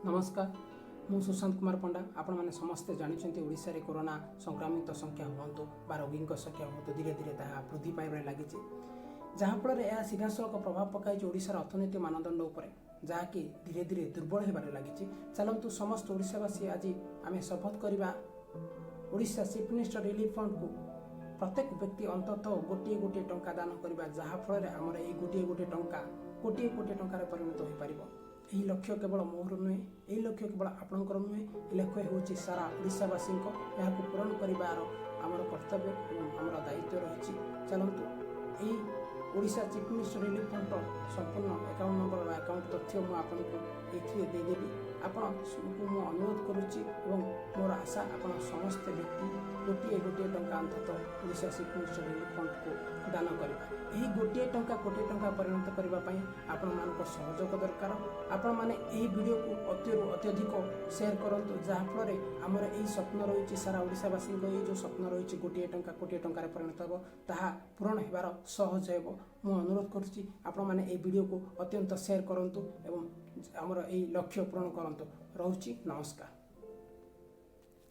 नमस्कार मु सुशांत कुमार पंडा आपण मैंने समस्ते जानते ओडिशा रे कोरोना संक्रमित संख्या हूँ बा रोगी संख्या हूँ धीरे धीरे वृद्धि पाइबार लगी जहाँफल यह सीधा सड़क प्रभाव पकाई ओडिशार अर्थनीति मानदंड उपर जहाँकि धीरे धीरे दुर्बल होबार लगी। चलतु समस्त ओडिशावासी आज आम शपथ करवा Odisha chief minister relief fund को प्रत्येक व्यक्ति अंततः गोटे गोटे टंका दान करवा जहाँफल आमर ये गोटे गोटे टंका कोटी कोटी टंकार परिणत हो पार। यही लक्ष्य केवल मोर नुहे, यही लक्ष्य केवल आपणकर नुहे, यह लक्ष्य हूँ सारा ओडिशावासी यहाँ पूरण करार आमर कर्तव्य और आमर दायित्व रही। चलतु यही Odisha chief minister relief fund संपूर्ण अकाउंट नंबर अकाउंट तथ्य मुझे देदेवी आपण को अनुरोध करुच्ची और मोर आशा आपण समस्त व्यक्ति गोटे गोटे टंका अंततः Odisha chief minister relief fund को दान करवा। यही गोटे टंका कोटी टंका परिणत करने आपण मान सहयोग दरकार। आपण मैंने यही वीडियो को अत्यधिक शेयर करूँ जहाँफल आमर यही स्वप्न रही सारा ओडिशावासी जो स्वप्न रही गोटे टंका कोटी टंकार परिणत हो ताहा पूरण होबार सहज हो। मु अनुरोध करुच्ची आपण मैंने यही वीडियो को अत्यंत शेयर करूँ एवं आमर यही लक्ष्य पूरण करंतु। रहुची नमस्कार।